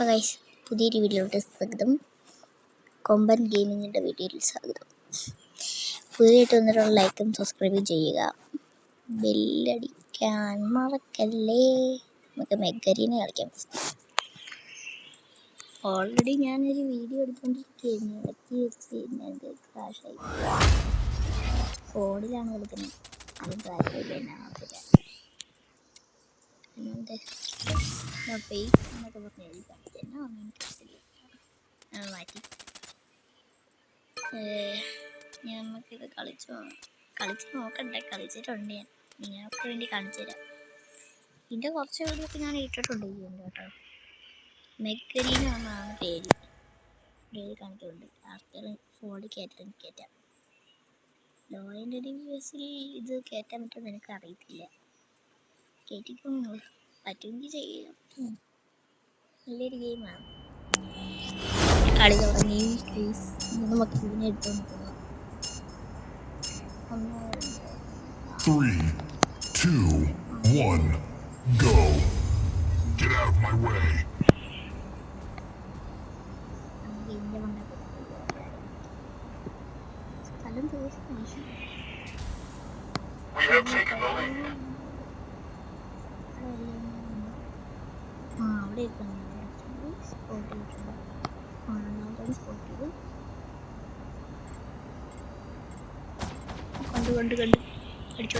അപ്പോൾ ഗൈസ് പുതിയൊരു വീഡിയോയിലോട്ട് സ്വാഗതം. കൊമ്പൻ ഗെയിമിങ്ങിൻ്റെ വീഡിയോയിൽ സ്വാഗതം. പുതിയതായിട്ട് വന്നിട്ടുള്ള ലൈക്കും സബ്സ്ക്രൈബും ചെയ്യുക, ബെല്ലടിക്കാൻ മറക്കല്ലേ. നമുക്ക് മെഗരീനെ കളിക്കാം. ഓൾറെഡി ഞാനൊരു വീഡിയോ എടുത്തുകൊണ്ടിരിക്കുകയായിരുന്നു, ഇടയ്ക്ക് വെച്ച് ക്രാഷായി. ഫോണിലാണ് കളിക്കുന്നത്, അതും കാര്യമില്ല. എന്നൊക്കെ പറഞ്ഞ് എഴുതി മാറ്റി. നമുക്കിത് കളിച്ച് നോക്കണ്ടേ. കളിച്ചിട്ടുണ്ട് ഞാൻ, നിങ്ങൾക്ക് വേണ്ടി കാണിച്ചു തരാം. ഇതിൻ്റെ കുറച്ച് വീഡിയോക്ക് ഞാൻ ഇട്ടിട്ടുണ്ട് കേട്ടോ. മെഗരീന എന്നാണ് പേര് കാണിക്കുന്നുണ്ട്. ആർക്കെങ്കിലും ഫോണിൽ കയറ്റാം. ലോ എൻ്റെ ഡിവൈസിൽ ഇത് കയറ്റാൻ പറ്റുമെന്ന് എനിക്ക് അറിയത്തില്ല. കയറ്റിക്കൊണ്ടു പറ്റുമെങ്കിൽ ചെയ്യാം. നല്ലൊരു ഗെയിമാണ്. കളി തുടങ്ങി. നമുക്ക് ഇതിനെ എടുത്തോണ്ട് പോവാം. 3, 2, 1, go. Get out of my way. We have taken the lead. അവിടെ കണ്ടു അടിച്ചു.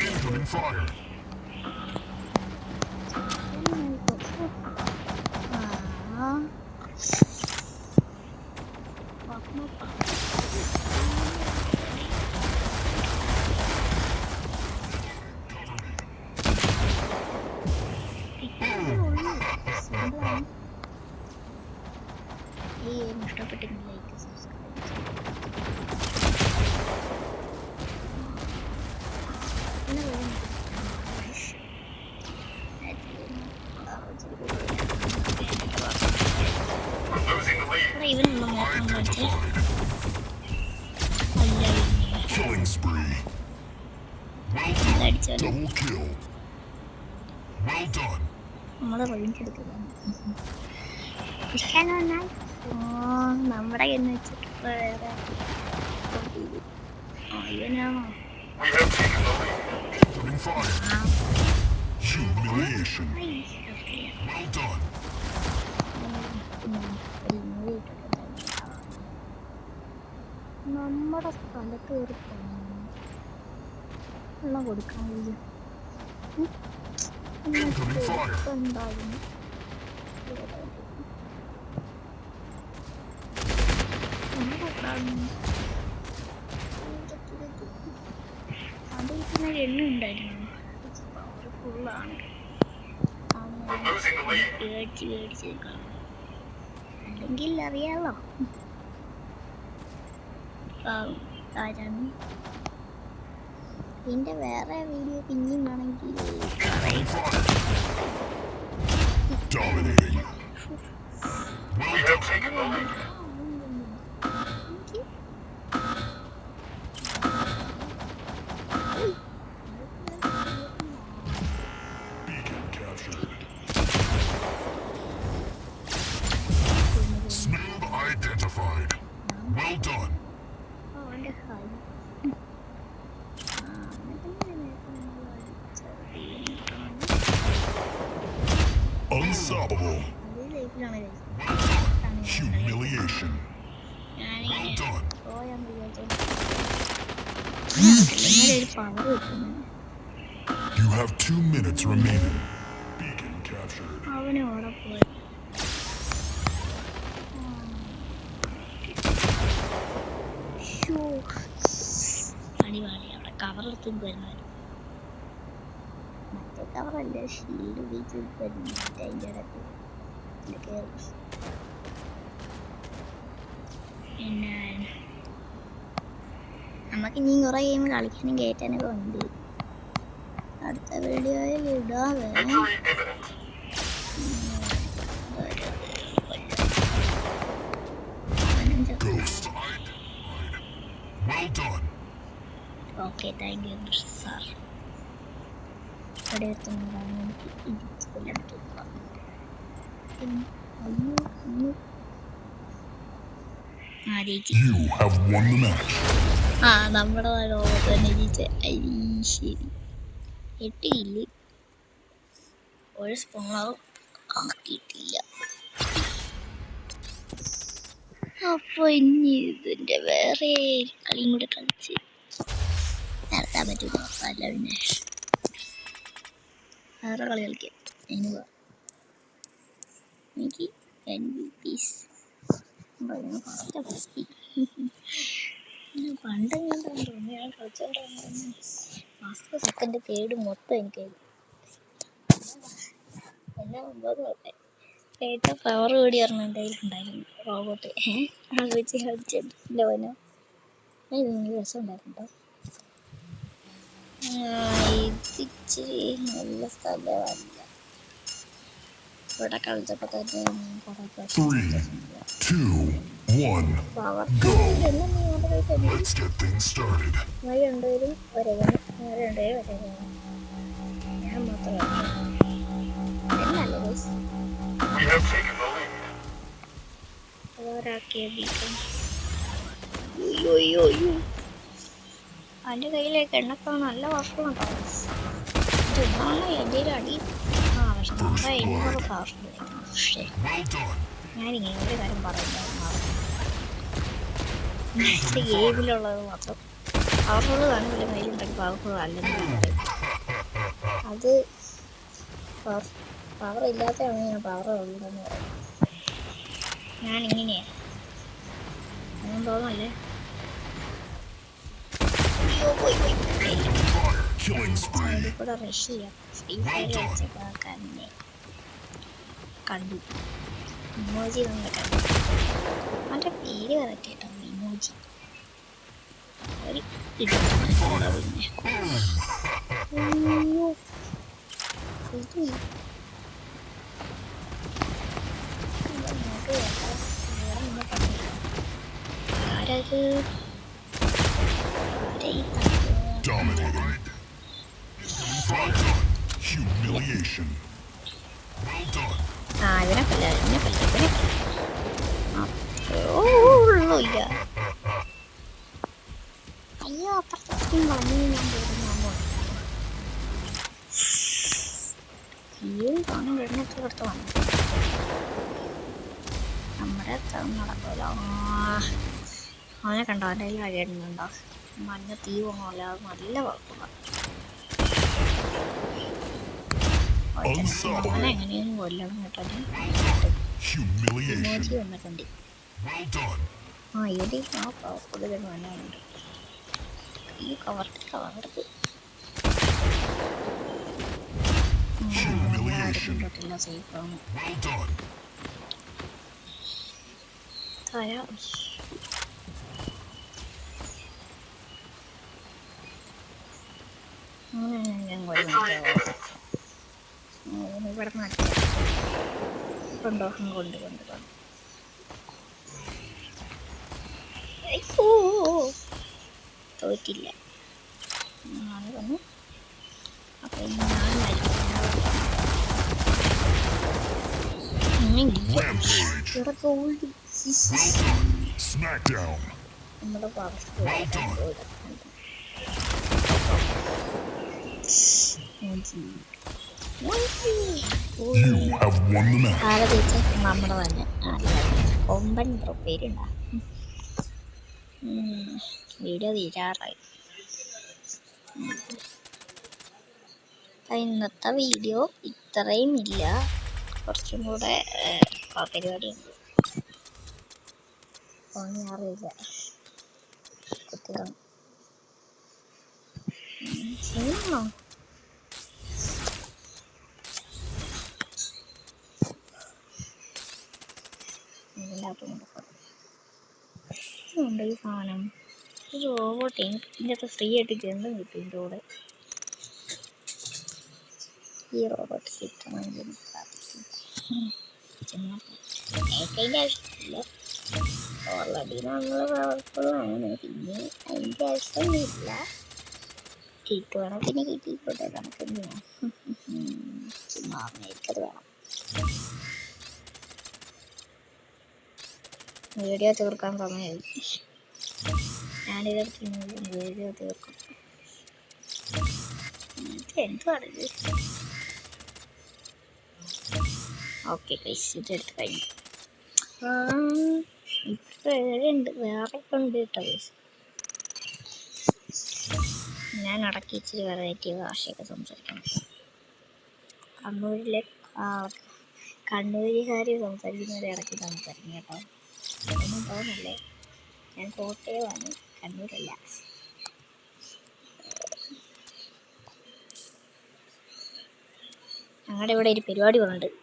Incoming fire. ഇഷ്ടപ്പെട്ടിരുന്നു like subscribe. Killing spree. Well done. Double kill. Well done. നമ്മളെ റേഞ്ച് എടുക്കുന്നതാണ് നമ്മുടെ എന്ന് വെച്ചിട്ട് വേറെ ഇവനാണോ? We have taken the lead. Incoming fire. Humiliation. Well done. നമ്മുടെ സ്ഥലത്ത് കയറി വെള്ളം കൊടുക്കാൻ ഉണ്ടായിരുന്നു. അതിന് എണ്ണ ഉണ്ടായിരുന്നു, ഫുള്ളാണ്. പേടിച്ച് അല്ലെങ്കിൽ അറിയാലോ ആരാണ്. ഇതിൻ്റെ വേറെ വീഡിയോ പിന്നെയും വേണമെങ്കിൽ Dominating. We have taken the lead. Beacon captured. Snoob identified. Well done. Unstoppable. Humiliation. Well done. You have 2 minutes remaining. Beacon captured. അവനെ ഓടെ പോയി. അടിപാടി അവിടെ കവറെടുത്ത് വരുന്നത്. മറ്റേ കവറല്ല, ഷീൽഡ് ഉപയോഗിച്ച് വരുന്നിട്ട് അതിൻ്റെ ഇടയ്ക്ക് പിന്നെ നമുക്ക് ഇനി കുറേ ഗെയിം കളിക്കാനും കയറ്റാനൊക്കെ ഉണ്ട്. അടുത്ത വീഡിയോയിൽ ഇടാവേ. Ghost. Well done. Okay, thank you sir. ഇവിടെ എത്തുന്നതാണ് എനിക്ക് ഇടിച്ച് കൊല്ലാൻ പറ്റുക. You have won the match. നമ്മുടെ ലോകത്ത് തന്നെ ജയിച്ച. ശരി 8 കില്ല്, ഒരു സ്പോണറും ആക്കിയിട്ടില്ല. അപ്പൊ ഇനി ഇതിന്റെ വേറെ കളിയും കൂടെ കളിച്ച് നടത്താൻ പറ്റുമോ? അല്ല പിന്നെ വേറെ കളി കളിക്കാം. എനിക്ക് NVPs പണ്ട് ഞാൻ കളിച്ചോണ്ടിരുന്ന ഫസ്റ്റ് സെക്കൻഡ് തേർഡ് മൊത്തം എനിക്ക് എല്ലാം 9 തൊട്ടേ ഏറ്റവും പവർ കൂടി പറഞ്ഞ എൻ്റെ കയ്യിലുണ്ടായിരുന്നു റോബോട്ട്. അത് വെച്ച് കളിച്ചിട്ടില്ല പോനോ. ഇത് രസമുണ്ടായിരുന്നു കേട്ടോ. ഇതിച്ചിരി നല്ല സ്ഥലമല്ല. ഇവിടെ കളിച്ചപ്പോൾ തന്നെ കുറെ Three, two, one, go. Let's get things started. രണ്ടുപേരും ഒരേ രണ്ടുപേരും ഒരേ ഞാൻ മാത്രമേ We have taken the lead. ഒരാക്കിയ become. അവൻ്റെ കയ്യിലേക്ക് എണ്ണക്കാൻ നല്ല വർഷമുണ്ടാവും. ചുമ്മാണ് എൻ്റെ അടി. പക്ഷെ നമ്മുടെ എന്നോട് പവർഫുൾ. പക്ഷേ ഞാനിങ്ങനെ ഒരു കാര്യം പറയുന്നുണ്ടായിരുന്നു. ഗെയിമിലുള്ളത് മാത്രം പവർഫുൾ ആണെങ്കിൽ കയ്യിലുണ്ടെങ്കിൽ പവർഫുൾ അല്ലെന്ന് പറയും. അത് പവർ ഇല്ലാത്തതാണ് ഞാൻ പവർ ഉള്ളതെന്ന് പറയും. ഞാനിങ്ങനെയാണ് അങ്ങനെ തോന്നല്ലേ. സൈഡിൽ കൂടെ റഷ് ചെയ്യാം. ഫ്രീ ഫയർ കളിച്ചപ്പോൾ കണ്ടു ഇമോജി നമ്മൾ കണ്ടു. അവൻ്റെ പേര് കറക്റ്റ് കേട്ടോ, ഇമോജി. ഒരു Dominating. Humiliation. Well done. ഇതിനെ ഉള്ളൂല്ല. അയ്യോ അപ്പുറത്തേക്കും വന്നു ഞാൻ വരുന്നു. ഈ തോന്നും വീടിനൊക്കെ പുറത്ത് വന്നു. നമ്മുടെ നടക്കുമല്ലോ. അവനെ കണ്ടോ? അവൻ്റെ കയ്യിൽ അകേടുന്നുണ്ടോ? മഞ്ഞ തീ പോകണമല്ലോ. അത് നല്ല കുഴപ്പമില്ല. അവനെ എങ്ങനെയും കൊല്ലണം കേട്ടോ. ഇമോജി വന്നിട്ടുണ്ട്. ഇവിടെ ആ പവർഫുൾ വന്നുണ്ട്. ഈ കവർക്ക് ില്ല സേഫാണ്. തരാം. ഞാൻ ഇവിടെ മാറ്റി കൊണ്ടോഹം കൊണ്ട് തോറ്റില്ല. അത് വന്നു. അപ്പൊ ഞാൻ ഇവിടെ ഗോൾഡ് നമ്മുടെ നമ്മുടെ തന്നെ കൊമ്പൻ പേരുണ്ടാ. വീഡിയോ തീരാറായി. ഇന്നത്തെ വീഡിയോ ഇത്രയും ഇല്ല, കുറച്ചും കൂടെ പരിപാടിയുണ്ട്. അറിയില്ല കുട്ടികളും ചെയ്യുന്നോ. ഉണ്ട് ഈ സാധനം. ഒരു റോബോട്ട് ഇതിൻ്റെ അകത്ത് ഫ്രീ ആയിട്ട് ഗണ്ടും കിട്ടും. ഇതിൻ്റെ കൂടെ ഈ റോബോട്ട് കിട്ടണമെങ്കിൽ അതിൻ്റെ ആവശ്യമില്ല. ഓൾറെഡി നമ്മൾ പവർഫുള്ളാണ്. പിന്നെ അതിൻ്റെ ആവശ്യമൊന്നുമില്ല. കിട്ടുവാണെങ്കിൽ പിന്നെ കിട്ടിക്കോട്ടെ. നമുക്ക് എന്തിനാ ചുമ്മാ എനിക്കത് വേണം. വീഡിയോ തീർക്കാൻ സമയമായി. ഞാനിതെടുത്ത് വീഡിയോ തീർക്കും. എന്തുവാണിത്? ഓക്കെ ഗൈസ്, ഇതെടുത്ത് കഴിഞ്ഞു. ഇപ്പൊ ഉണ്ട്, വേറെ ഉണ്ട് കേട്ടോ ഗൈസ്. ഞാൻ അടക്കി ഇച്ചിരി വെറൈറ്റി ഭാഷയൊക്കെ സംസാരിക്കണം. കണ്ണൂരുകാരി സംസാരിക്കുന്നവരെ ഇടയ്ക്ക് സംസാരിക്കും കേട്ടോ. ഒന്നും തോന്നല്ലേ, ഞാൻ കോട്ടയമാണ്, കണ്ണൂരല്ല. ഞങ്ങളുടെ ഇവിടെ ഒരു പരിപാടി വന്നിട്ടുണ്ട്.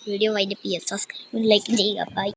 വീഡിയോ വൈൻഡപ്പ് ചെയ്യുക, സബ്സ്ക്രൈബ് ലൈക്കും ചെയ്യുക. ബൈ.